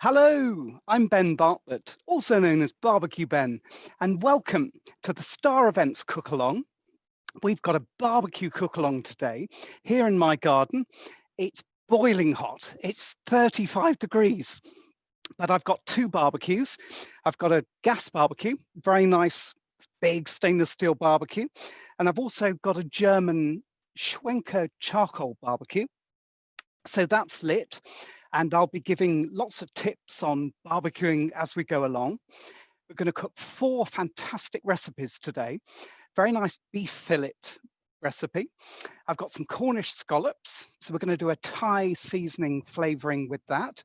Hello, I'm Ben Bartlett, also known as Barbecue Ben, and welcome to the Star Events Cook Along. We've got a barbecue cook along today here in my garden. It's boiling hot, it's 35 degrees, but I've got two barbecues. I've got a gas barbecue, very nice, big stainless steel barbecue, and I've also got a German Schwenker charcoal barbecue. So that's lit, and I'll be giving lots of tips on barbecuing as we go along. We're going to cook four fantastic recipes today. Very nice beef fillet recipe. I've got some Cornish scallops, so we're going to do a Thai seasoning flavoring with that.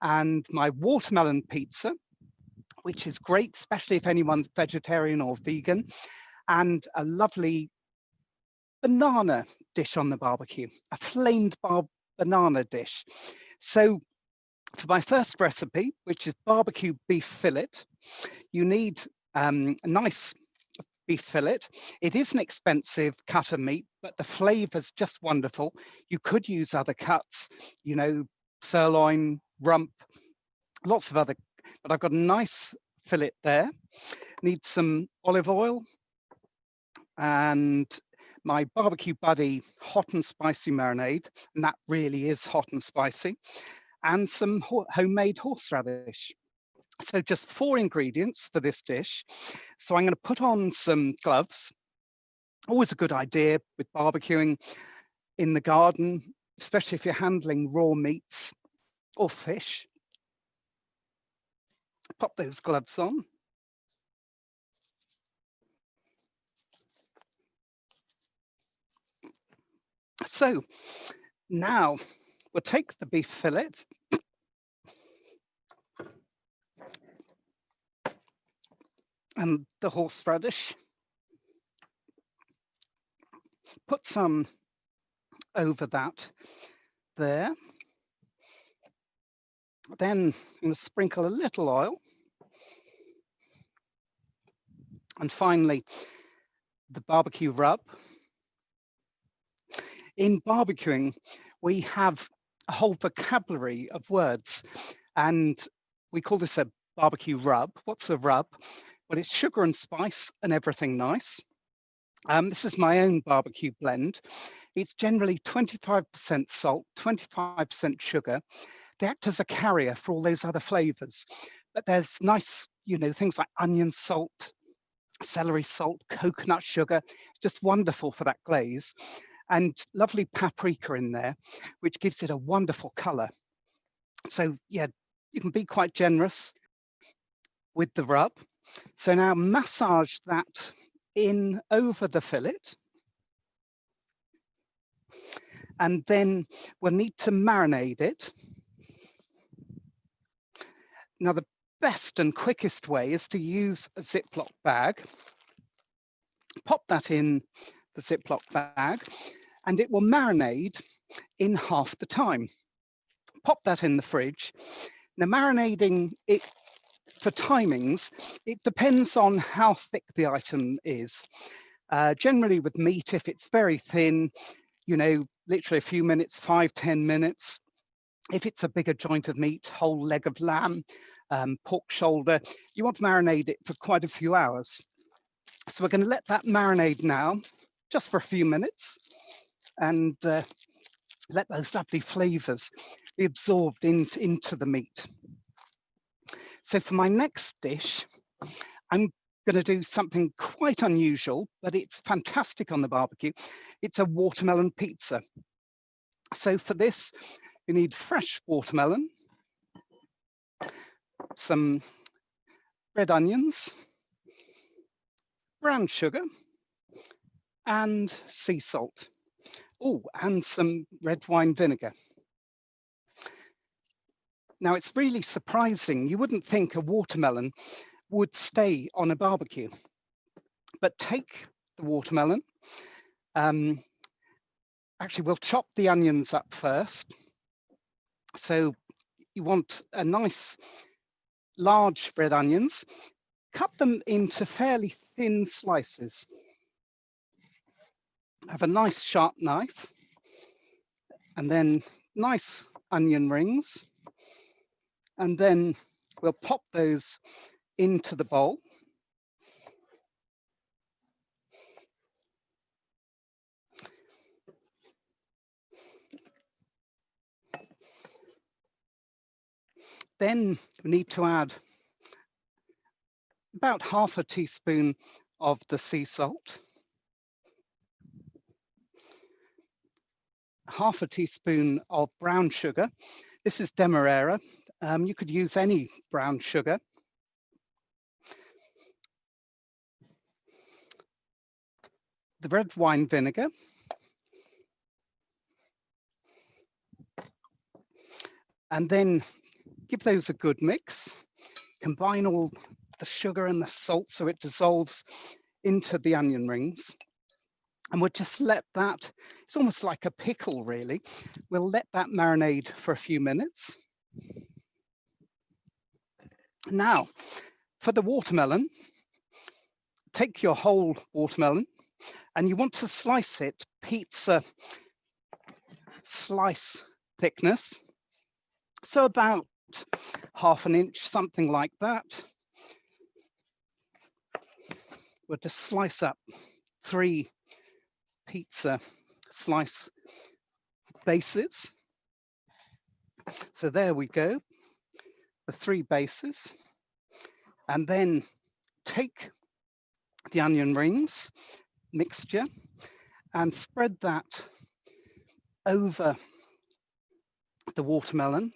And my watermelon pizza, which is great, especially if anyone's vegetarian or vegan. And a lovely banana dish on the barbecue, a flamed banana dish. So for my first recipe, which is barbecue beef fillet, you need a nice beef fillet. It is an expensive cut of meat, but the flavor's just wonderful. You could use other cuts, you know, sirloin, rump, lots of other, but I've got a nice fillet there. Need some olive oil and my barbecue buddy hot and spicy marinade, and that really is hot and spicy, and some homemade horseradish. So just four ingredients for this dish. So I'm going to put on some gloves. Always a good idea with barbecuing in the garden, especially if you're handling raw meats or fish. Pop those gloves on. So now we'll take the beef fillet and the horseradish, put some over that there. Then I'm going to sprinkle a little oil. And finally, the barbecue rub. In barbecuing, we have a whole vocabulary of words, and we call this a barbecue rub. What's a rub? Well, it's sugar and spice and everything nice. This is my own barbecue blend. It's generally 25% salt, 25% sugar. They act as a carrier for all those other flavors. But there's nice, you know, things like onion salt, celery salt, coconut sugar, just wonderful for that glaze. And lovely paprika in there, which gives it a wonderful color. So yeah, you can be quite generous with the rub. So now massage that in over the fillet. And then we'll need to marinate it. Now the best and quickest way is to use a Ziploc bag. Pop that in the Ziploc bag and it will marinate in half the time. Pop that in the fridge. Now marinating it for timings, it depends on how thick the item is. Generally with meat, if it's very thin, you know, literally a few minutes, 5-10 minutes. If it's a bigger joint of meat, whole leg of lamb, pork shoulder, you want to marinate it for quite a few hours. So we're going to let that marinate now, just for a few minutes, and let those lovely flavors be absorbed into the meat. So for my next dish, I'm going to do something quite unusual, but it's fantastic on the barbecue. It's a watermelon pizza. So for this, you need fresh watermelon, some red onions, brown sugar, and sea salt. Oh, and some red wine vinegar. Now, it's really surprising. You wouldn't think a watermelon would stay on a barbecue, but take the watermelon. Actually, we'll chop the onions up first. So you want a nice large red onions, cut them into fairly thin slices. Have a nice sharp knife, and then nice onion rings. And then we'll pop those into the bowl. Then we need to add about half a teaspoon of the sea salt, half a teaspoon of brown sugar. This is Demerara. You could use any brown sugar. The red wine vinegar. And then give those a good mix. Combine all the sugar and the salt so it dissolves into the onion rings. And we'll just let that, it's almost like a pickle really. We'll let that marinate for a few minutes. Now, for the watermelon, take your whole watermelon and you want to slice it pizza slice thickness. So about ½ an inch, something like that. We'll just slice up 3 pizza slice bases. So there we go, the 3 bases. And then take the onion rings mixture and spread that over the watermelon.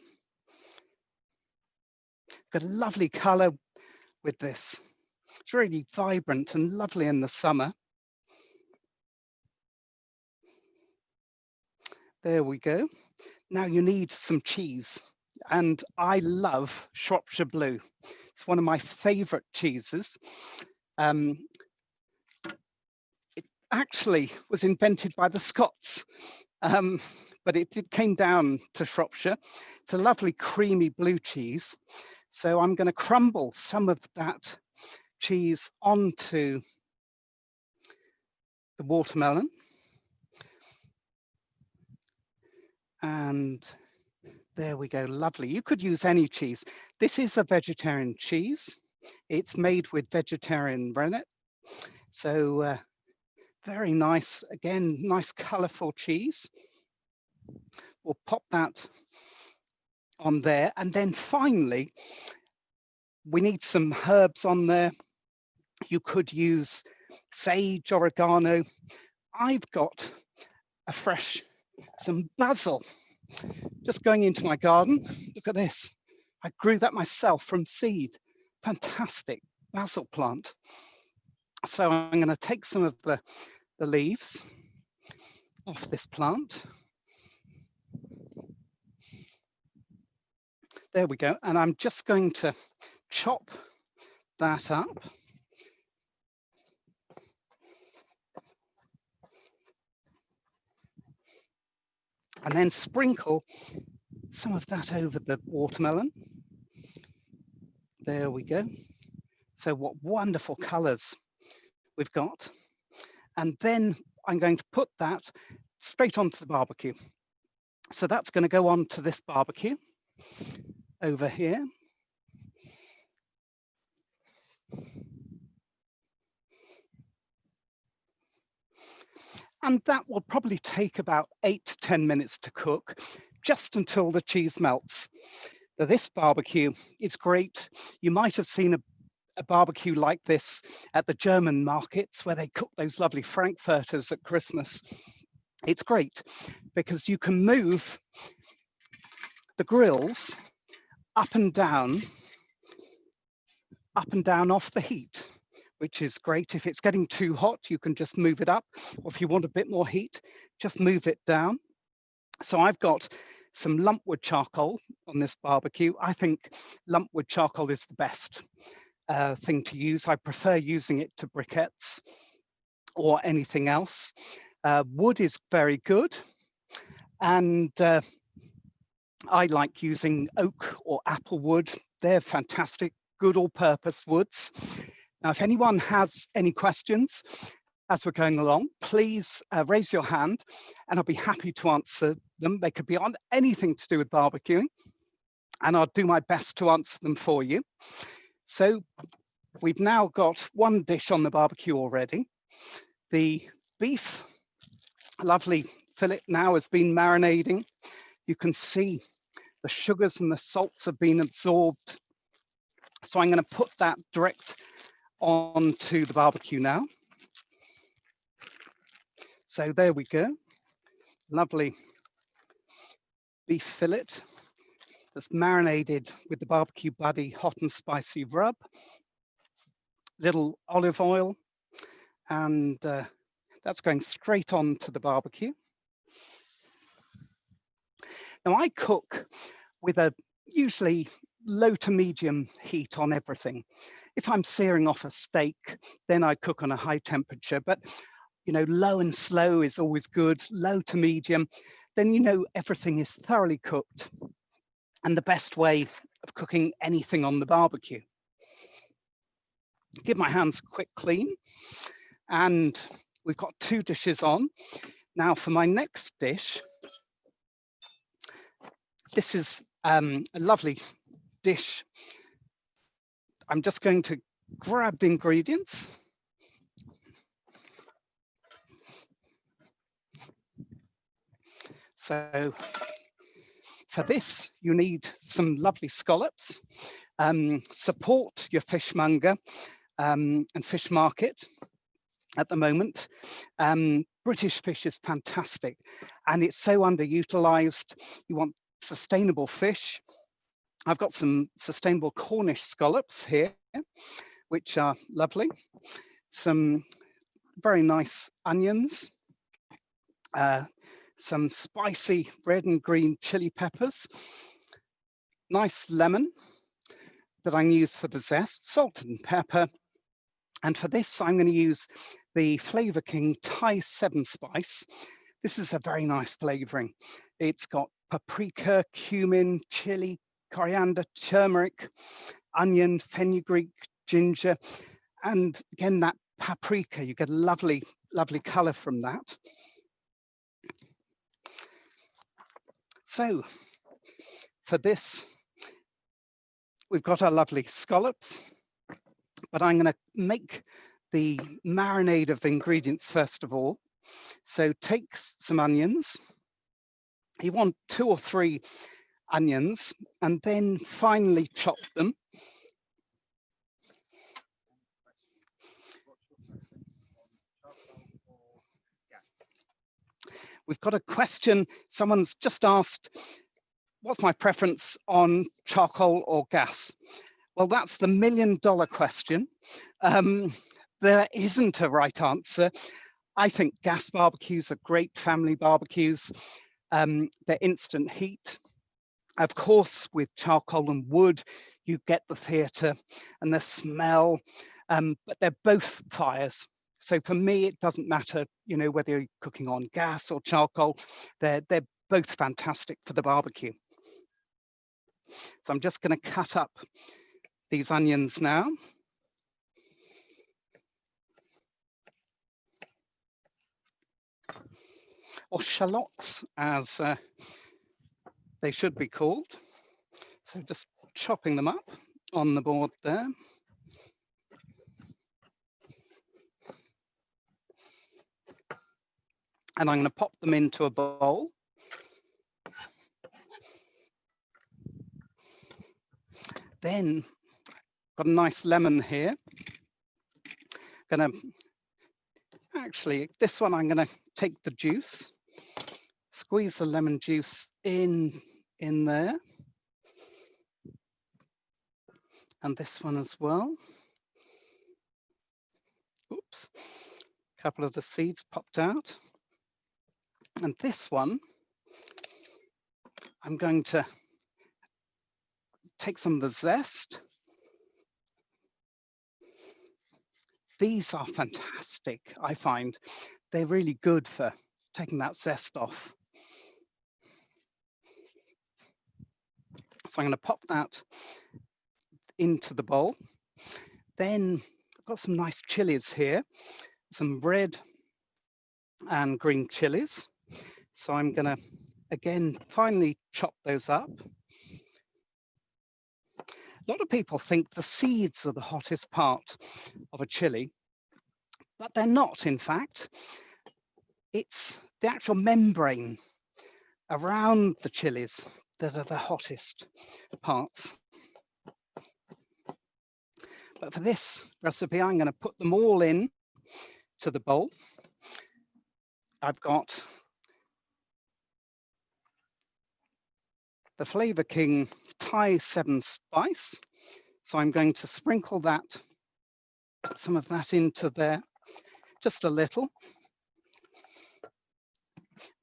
Got a lovely color with this. It's really vibrant and lovely in the summer. There we go. Now you need some cheese. And I love Shropshire Blue. It's one of my favorite cheeses. It actually was invented by the Scots, but it came down to Shropshire. It's a lovely creamy blue cheese. So I'm going to crumble some of that cheese onto the watermelon. And there we go, lovely. You could use any cheese. This is a vegetarian cheese. It's made with vegetarian rennet. So very nice, again, nice colorful cheese. We'll pop that on there. And then finally, we need some herbs on there. You could use sage, oregano. I've got some basil. Just going into my garden, look at this. I grew that myself from seed. Fantastic basil plant. So I'm going to take some of the leaves off this plant. There we go. And I'm just going to chop that up. And then sprinkle some of that over the watermelon. There we go. So what wonderful colors we've got. And then I'm going to put that straight onto the barbecue. So that's going to go on to this barbecue over here. And that will probably take about 8 to 10 minutes to cook, just until the cheese melts. Now, this barbecue is great. You might have seen a barbecue like this at the German markets where they cook those lovely frankfurters at Christmas. It's great because you can move the grills up and down off the heat, which is great. If it's getting too hot, you can just move it up, or if you want a bit more heat, just move it down. So I've got some lumpwood charcoal on this barbecue. I think lumpwood charcoal is the best thing to use. I prefer using it to briquettes or anything else. Wood is very good, and I like using oak or apple wood. They're fantastic, good all-purpose woods. Now, if anyone has any questions as we're going along, please raise your hand and I'll be happy to answer them. They could be on anything to do with barbecuing. and I'll do my best to answer them for you. So we've now got one dish on the barbecue already. The beef, lovely fillet, now has been marinating. You can see the sugars and the salts have been absorbed. So I'm going to put that direct onto the barbecue now. So there we go. Lovely beef fillet that's marinated with the barbecue buddy hot and spicy rub, little olive oil, and that's going straight on to the barbecue. Now I cook with a usually low to medium heat on everything. If I'm searing off a steak, then I cook on a high temperature, but you know, low and slow is always good, low to medium, then you know everything is thoroughly cooked and the best way of cooking anything on the barbecue. Give my hands a quick clean, and we've got two dishes on. Now for my next dish, this is a lovely dish. I'm just going to grab the ingredients. So for this, you need some lovely scallops. Support your fishmonger and fish market at the moment. British fish is fantastic and it's so underutilized. You want sustainable fish. I've got some sustainable Cornish scallops here, which are lovely. Some very nice onions, some spicy red and green chili peppers, nice lemon that I use for the zest, salt and pepper. And for this, I'm going to use the Flavor King Thai 7 spice. This is a very nice flavoring. It's got paprika, cumin, chili, coriander, turmeric, onion, fenugreek, ginger, and again, that paprika, you get a lovely, lovely color from that. So for this, we've got our lovely scallops, but I'm going to make the marinade of the ingredients first of all. So take some onions. You want 2 or 3 onions, and then finely chop them. We've got a question. Someone's just asked, what's my preference on charcoal or gas? Well, that's the $1 million question. There isn't a right answer. I think gas barbecues are great family barbecues. They're instant heat. Of course, with charcoal and wood, you get the theatre and the smell, but they're both fires. So for me, it doesn't matter, you know, whether you're cooking on gas or charcoal, they're both fantastic for the barbecue. So I'm just going to cut up these onions now. Or shallots, as they should be called. So just chopping them up on the board there. And I'm going to pop them into a bowl. Then got a nice lemon here. Actually, this one I'm going to take the juice, squeeze the lemon juice in there. And this one as well. Oops, a couple of the seeds popped out. And this one, I'm going to take some of the zest. These are fantastic, I find. They're really good for taking that zest off. So I'm going to pop that into the bowl. Then I've got some nice chilies here, some red and green chilies. So I'm going to, again, finely chop those up. A lot of people think the seeds are the hottest part of a chili, but they're not, in fact. It's the actual membrane around the chilies that are the hottest parts. But for this recipe, I'm going to put them all in to the bowl. I've got the Flavor King Thai 7 spice. So I'm going to sprinkle that, some of that into there, just a little,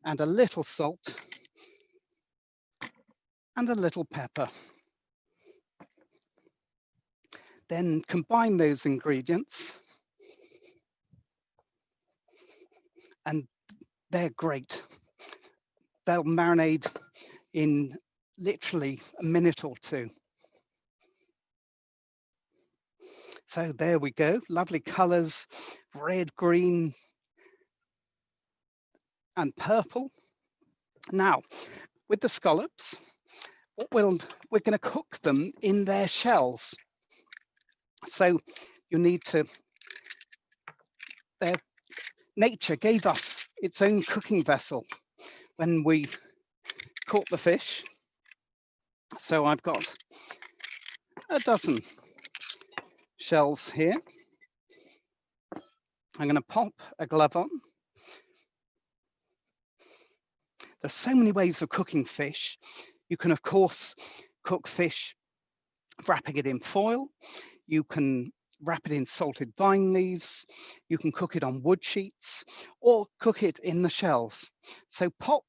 and a little salt, and a little pepper. Then combine those ingredients, and they're great. They'll marinate in literally a minute or two. So there we go, lovely colors, red, green, and purple. Now, with the scallops, we're going to cook them in their shells. So you need to, nature gave us its own cooking vessel when we caught the fish. So I've got a dozen shells here. I'm going to pop a glove on. There's so many ways of cooking fish. You can, of course, cook fish wrapping it in foil. You can wrap it in salted vine leaves. You can cook it on wood sheets or cook it in the shells. So pop,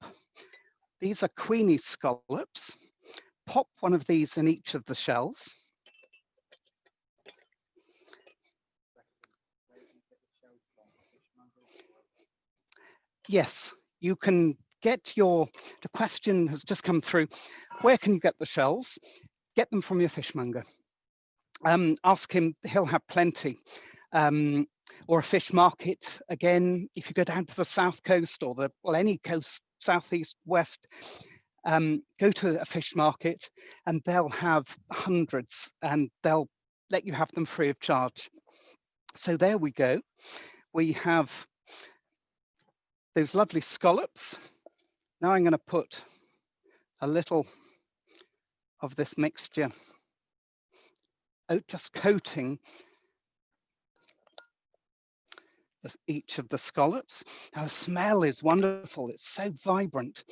these are Queenie scallops. Pop one of these in each of the shells. Yes, you can get the question has just come through. Where can you get the shells? Get them from your fishmonger. Ask him, he'll have plenty. Or a fish market, again, if you go down to the south coast or any coast, southeast, west, go to a fish market and they'll have hundreds and they'll let you have them free of charge. So there we go. We have those lovely scallops. Now I'm going to put a little of this mixture, just coating each of the scallops. Now the smell is wonderful. It's so vibrant.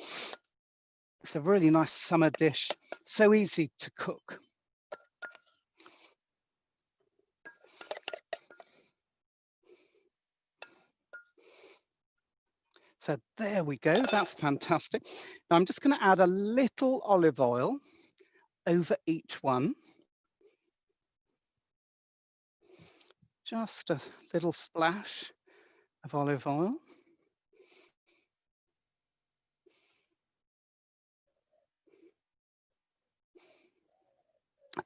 It's a really nice summer dish, so easy to cook. So there we go, that's fantastic. Now I'm just going to add a little olive oil over each one. Just a little splash of olive oil.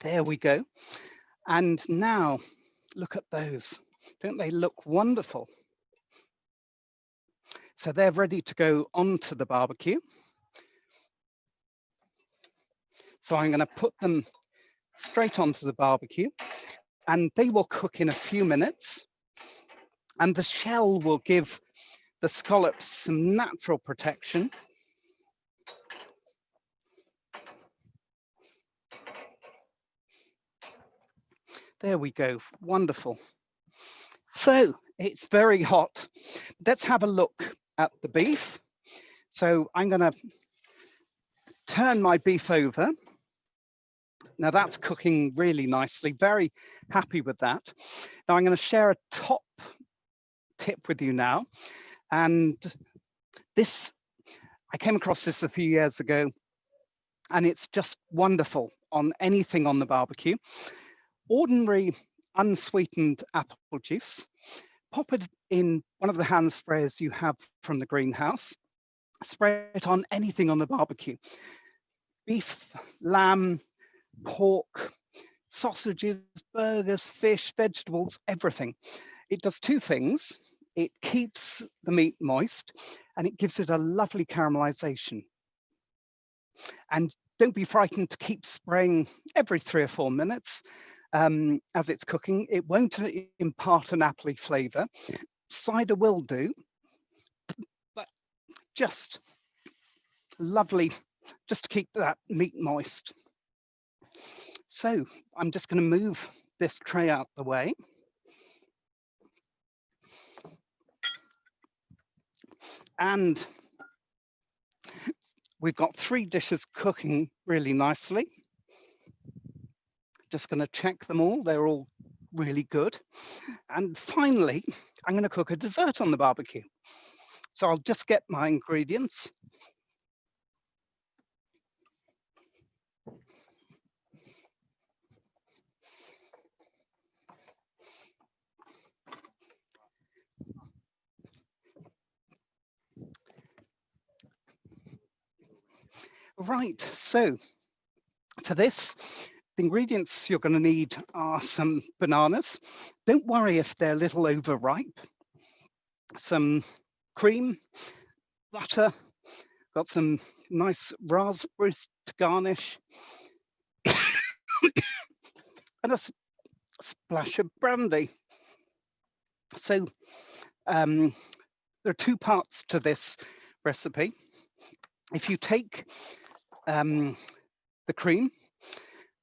There we go. And now look at those. Don't they look wonderful? So they're ready to go onto the barbecue. So I'm going to put them straight onto the barbecue and they will cook in a few minutes. And the shell will give the scallops some natural protection. There we go, wonderful. So it's very hot. Let's have a look at the beef. So I'm going to turn my beef over. Now that's cooking really nicely, very happy with that. Now I'm going to share a top tip with you now. And this, I came across this a few years ago, and it's just wonderful on anything on the barbecue. Ordinary unsweetened apple juice, pop it in one of the hand sprayers you have from the greenhouse, spray it on anything on the barbecue. Beef, lamb, pork, sausages, burgers, fish, vegetables, everything. It does two things. It keeps the meat moist and it gives it a lovely caramelization. And don't be frightened to keep spraying every 3 or 4 minutes as it's cooking. It won't impart an appley flavour. Cider will do, but just lovely, just to keep that meat moist. So I'm just going to move this tray out the way. And we've got 3 dishes cooking really nicely. Just going to check them all. They're all really good. And finally, I'm going to cook a dessert on the barbecue. So I'll just get my ingredients. Right, so for this, the ingredients you're going to need are some bananas. Don't worry if they're a little overripe. Some cream, butter, got some nice raspberries to garnish, and a splash of brandy. So there are 2 parts to this recipe. If you take the cream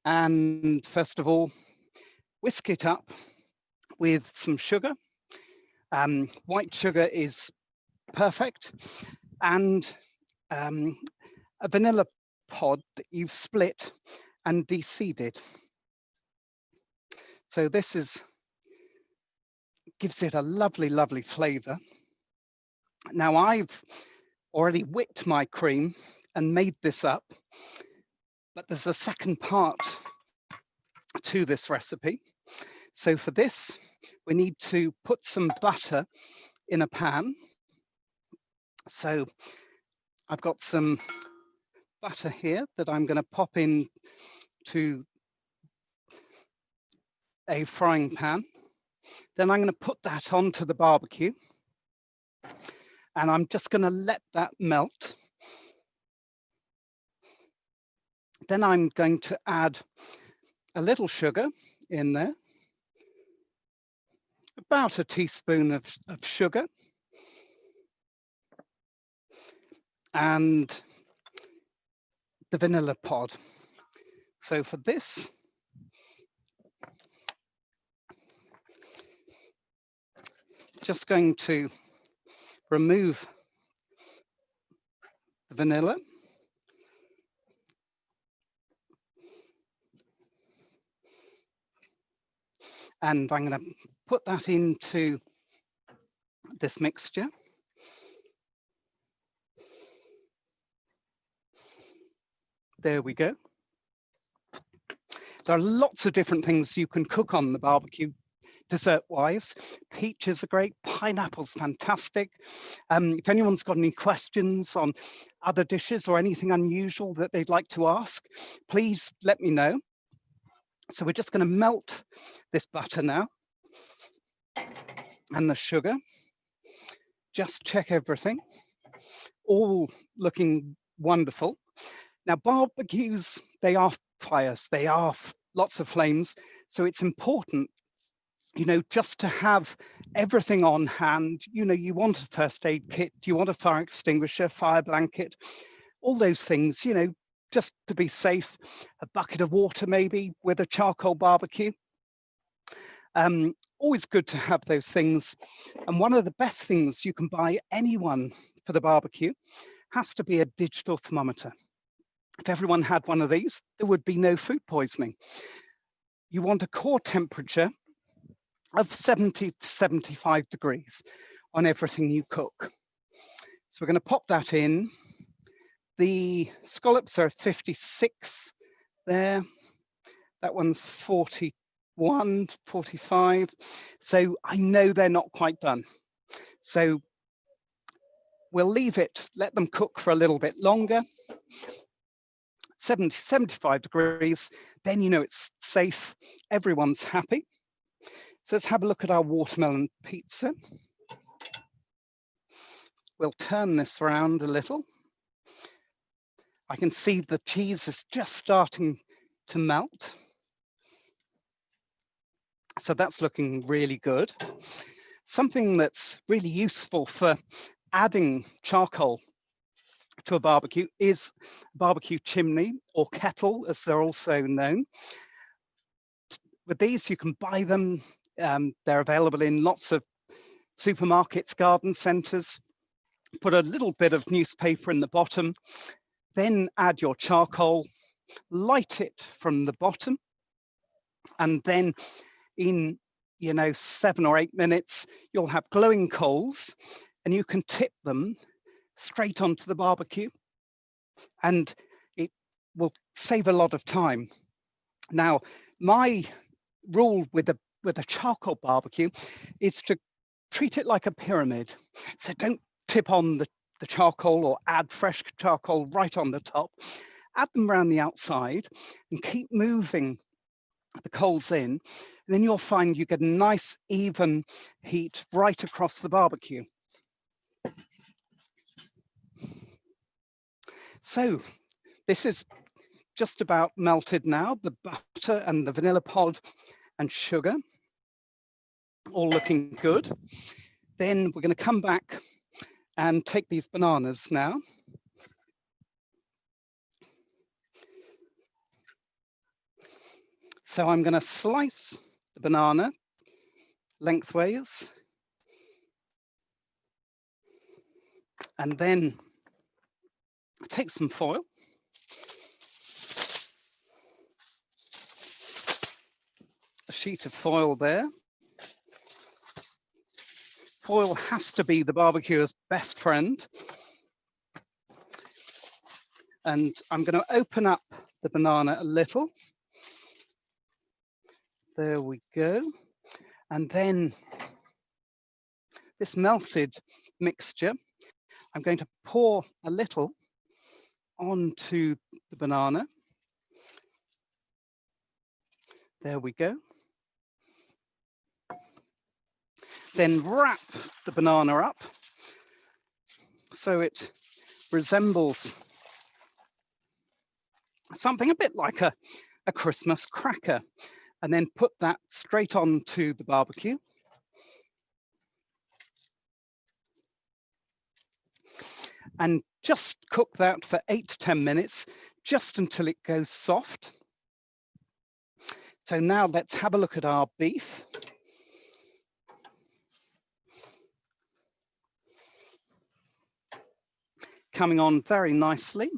and first of all whisk it up with some sugar. White sugar is perfect, and a vanilla pod that you've split and de-seeded. So this gives it a lovely, lovely flavour. Now I've already whipped my cream and made this up, but there's a second part to this recipe. So for this, we need to put some butter in a pan. So I've got some butter here that I'm going to pop in to a frying pan. Then I'm going to put that onto the barbecue, and I'm just going to let that melt. Then I'm going to add a little sugar in there, about a teaspoon of sugar, and the vanilla pod. So for this, just going to remove the vanilla. And I'm going to put that into this mixture. There we go. There are lots of different things you can cook on the barbecue dessert-wise. Peaches are great, pineapple's fantastic. If anyone's got any questions on other dishes or anything unusual that they'd like to ask, please let me know. So we're just going to melt this butter now and the sugar. Just check everything. All looking wonderful. Now barbecues, they are fires, they are lots of flames. So it's important, just to have everything on hand. You want a first aid kit, you want a fire extinguisher, fire blanket, all those things, just to be safe. A bucket of water maybe with a charcoal barbecue. Always good to have those things. And one of the best things you can buy anyone for the barbecue has to be a digital thermometer. If everyone had one of these, there would be no food poisoning. You want a core temperature of 70 to 75 degrees on everything you cook. So we're going to pop that in. The scallops are 56 there. That one's 41, 45. So I know they're not quite done. So we'll leave it, let them cook for a little bit longer. 70, 75 degrees, then it's safe, everyone's happy. So let's have a look at our watermelon pizza. We'll turn this around a little. I can see the cheese is just starting to melt. So that's looking really good. Something that's really useful for adding charcoal to a barbecue is a barbecue chimney, or kettle as they're also known. With these, you can buy them. They're available in lots of supermarkets, garden centres. Put a little bit of newspaper in the bottom, then add your charcoal, light it from the bottom, and then in 7 or 8 minutes, you'll have glowing coals, and you can tip them straight onto the barbecue, and it will save a lot of time. Now, my rule with a charcoal barbecue is to treat it like a pyramid. So don't tip on the charcoal or add fresh charcoal right on the top. Add them around the outside and keep moving the coals in. And then you'll find you get a nice even heat right across the barbecue. So this is just about melted now, the butter and the vanilla pod and sugar, all looking good. Then we're going to come back and take these bananas now. So I'm going to slice the banana lengthways, and then take some foil. A sheet of foil there. Foil has to be the barbecuer's best friend. And I'm going to open up the banana a little. There we go. And then this melted mixture, I'm going to pour a little onto the banana. There we go. Then wrap the banana up so it resembles something a bit like a Christmas cracker, and then put that straight onto the barbecue. And just cook that for 8 to 10 minutes, just until it goes soft. So now let's have a look at our beef. Coming on very nicely.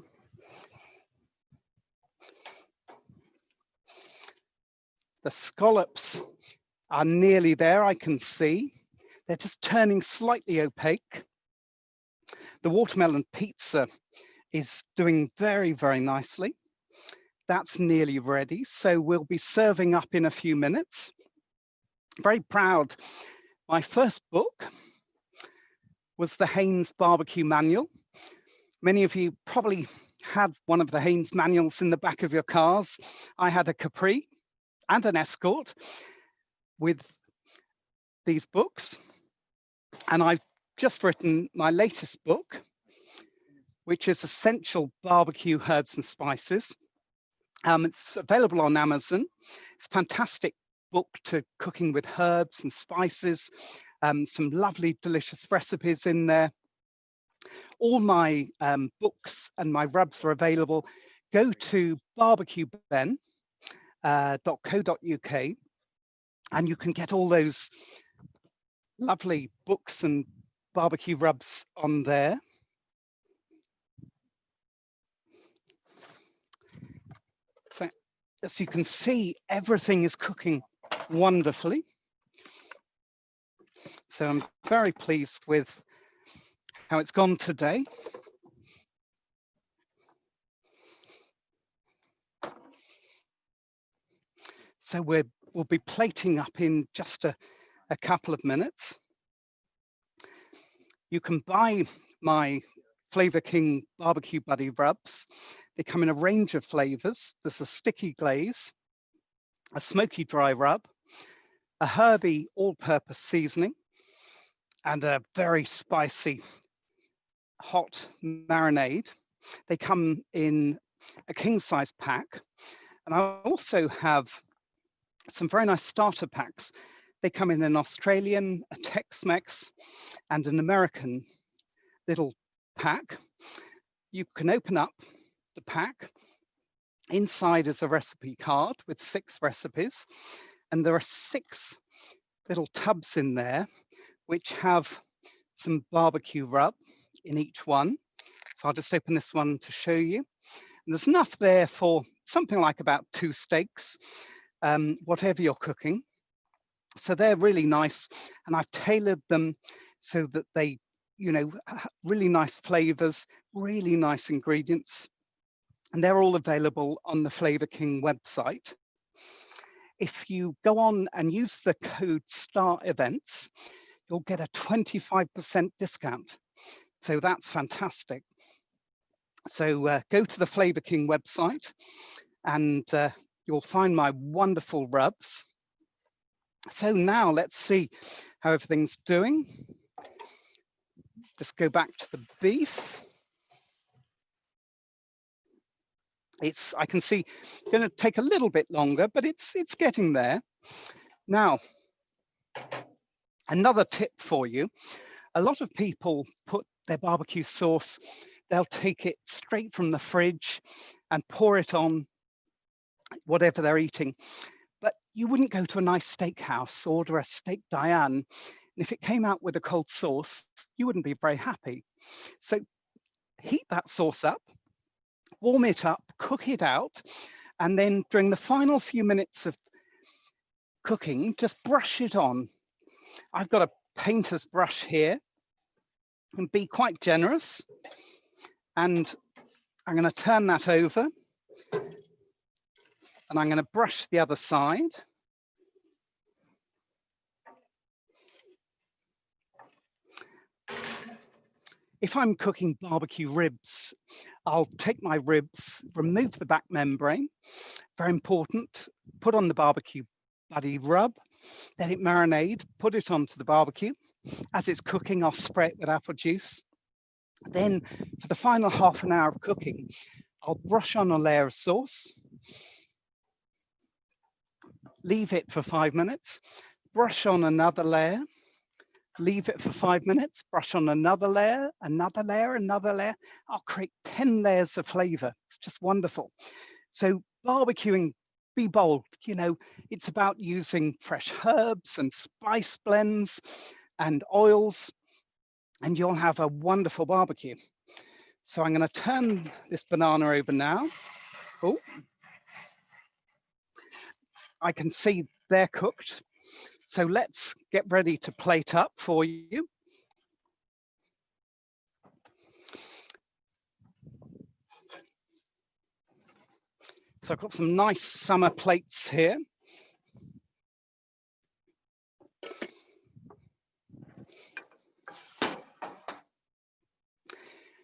The scallops are nearly there, I can see. They're just turning slightly opaque. The watermelon pizza is doing very, very nicely. That's nearly ready, so we'll be serving up in a few minutes. Very proud. My first book was the Haynes Barbecue Manual. Many of you probably had one of the Haynes manuals in the back of your cars. I had a Capri and an Escort with these books. And I've just written my latest book, which is Essential Barbecue Herbs and Spices. It's available on Amazon. It's a fantastic book to cooking with herbs and spices, some lovely, delicious recipes in there. All my books and my rubs are available. Go to barbecueben.co.uk and you can get all those lovely books and barbecue rubs on there. So as you can see, everything is cooking wonderfully. So I'm very pleased with how it's gone today. So we'll be plating up in just a couple of minutes. You can buy my Flavor King Barbecue Buddy rubs. They come in a range of flavors. There's a sticky glaze, a smoky dry rub, a herby all-purpose seasoning, and a very spicy hot marinade. They come in a king-size pack. And I also have some very nice starter packs. They come in an Australian, a Tex-Mex, and an American little pack. You can open up the pack. Inside is a recipe card with 6 recipes, and there are 6 little tubs in there which have some barbecue rub in each one. So I'll just open this one to show you. And there's enough there for something like about 2 steaks, whatever you're cooking. So they're really nice, and I've tailored them so that they, you know, really nice flavors, really nice ingredients, and they're all available on the Flavor King website. If you go on and use the code STAR events, you'll get a 25% discount. So that's fantastic. So go to the Flavor King website and you'll find my wonderful rubs. So now let's see how everything's doing. Just go back to the beef. I can see it's going to take a little bit longer, but it's getting there. Now, another tip for you. A lot of people put their barbecue sauce, they'll take it straight from the fridge and pour it on whatever they're eating. But you wouldn't go to a nice steakhouse, order a steak Diane, and if it came out with a cold sauce, you wouldn't be very happy. So heat that sauce up, warm it up, cook it out, and then during the final few minutes of cooking, just brush it on. I've got a painter's brush here, and be quite generous. And I'm going to turn that over, and I'm going to brush the other side. If I'm cooking barbecue ribs, I'll take my ribs, remove the back membrane, very important, put on the barbecue buddy rub, let it marinate, put it onto the barbecue. As it's cooking, I'll spray it with apple juice. Then for the final half an hour of cooking, I'll brush on a layer of sauce, leave it for 5 minutes, brush on another layer, leave it for 5 minutes, brush on another layer, another layer, another layer. I'll create 10 layers of flavor. It's just wonderful. So barbecuing, be bold. You know, it's about using fresh herbs and spice blends and oils, and you'll have a wonderful barbecue. So I'm going to turn this banana over now. Oh, I can see they're cooked. So let's get ready to plate up for you. So I've got some nice summer plates here.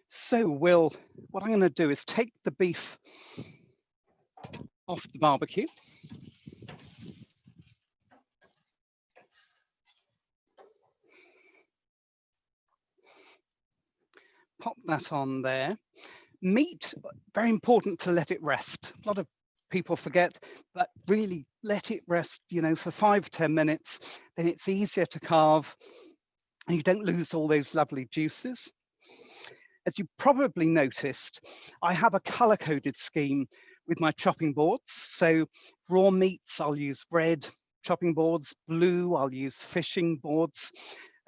So what I'm going to do is take the beef off the barbecue. Pop that on there. Meat, very important to let it rest. A lot of people forget, but really let it rest, you know, for 5-10 minutes, then it's easier to carve and you don't lose all those lovely juices. As you probably noticed, I have a color-coded scheme with my chopping boards. So raw meats, I'll use red chopping boards, blue, I'll use fishing boards.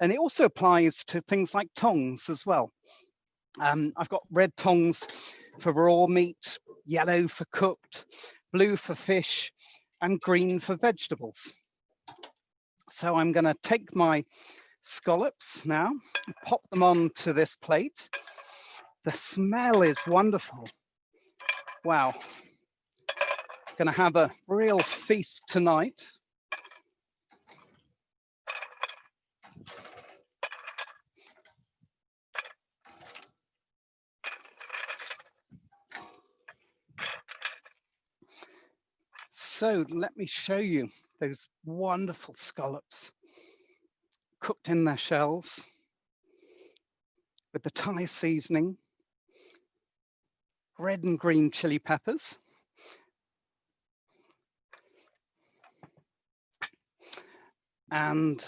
And it also applies to things like tongs as well. I've got red tongs for raw meat, yellow for cooked, blue for fish, and green for vegetables. So I'm going to take my scallops now and pop them onto this plate. The smell is wonderful. Wow. Going to have a real feast tonight. So let me show you those wonderful scallops cooked in their shells with the Thai seasoning. red and green chili peppers, and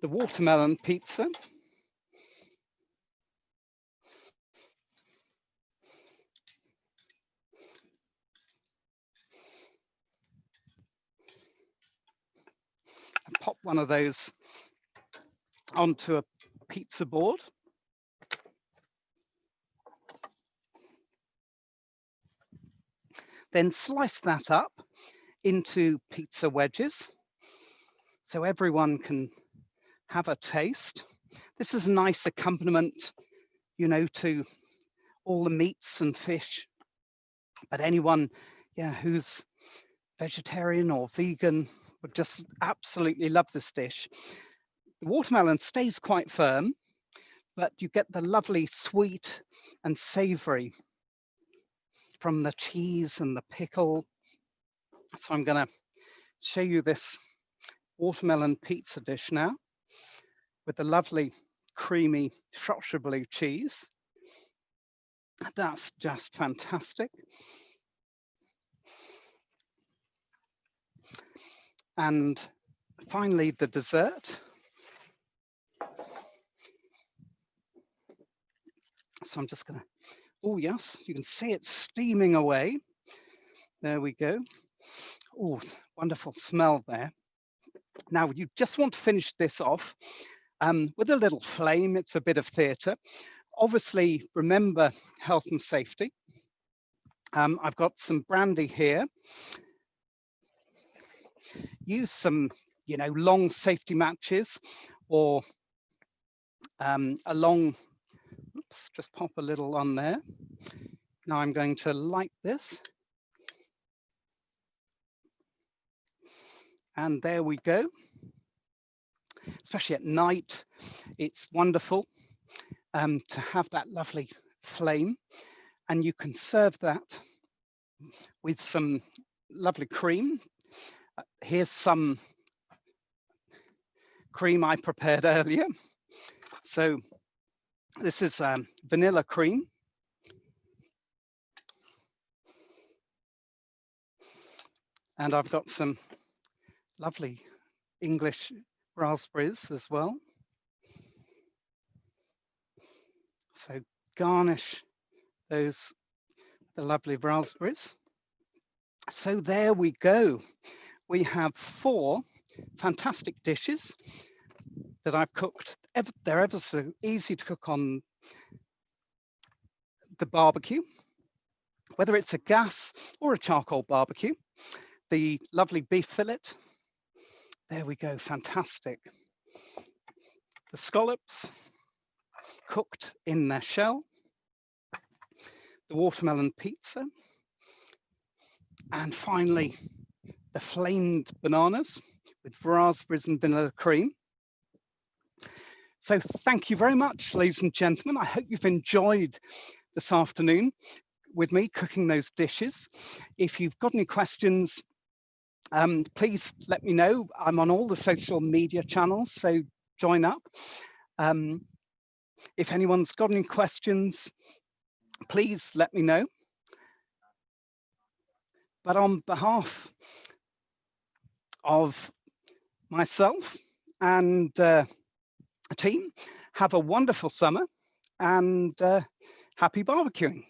the watermelon pizza. And pop one of those onto a pizza board. Then slice that up into pizza wedges so everyone can have a taste. This is a nice accompaniment, you know, to all the meats and fish, but anyone, yeah, who's vegetarian or vegan would just absolutely love this dish. The watermelon stays quite firm, but you get the lovely sweet and savory from the cheese and the pickle. So I'm going to show you this watermelon pizza dish now with the lovely creamy Shropshire blue cheese. That's just fantastic. And finally, the dessert. So I'm just going to, oh yes, you can see it steaming away. There we go. Oh, wonderful smell there. Now you just want to finish this off with a little flame. It's a bit of theatre. Obviously, remember health and safety. I've got some brandy here. Use some, you know, long safety matches or a long, oops, just pop a little on there. Now I'm going to light this. And there we go. Especially at night, it's wonderful to have that lovely flame. And you can serve that with some lovely cream. Here's some cream I prepared earlier. So this is vanilla cream. And I've got some lovely English raspberries as well. So garnish those, the lovely raspberries. So there we go. We have 4 fantastic dishes that I've cooked. They're ever so easy to cook on the barbecue, whether it's a gas or a charcoal barbecue. The lovely beef fillet. There we go, fantastic. The scallops cooked in their shell. The watermelon pizza. And finally, the flamed bananas with raspberries and vanilla cream. So thank you very much, ladies and gentlemen. I hope you've enjoyed this afternoon with me cooking those dishes. If you've got any questions, please let me know. I'm on all the social media channels, so join up. If anyone's got any questions, please let me know. But on behalf of myself and a team, have a wonderful summer and happy barbecuing.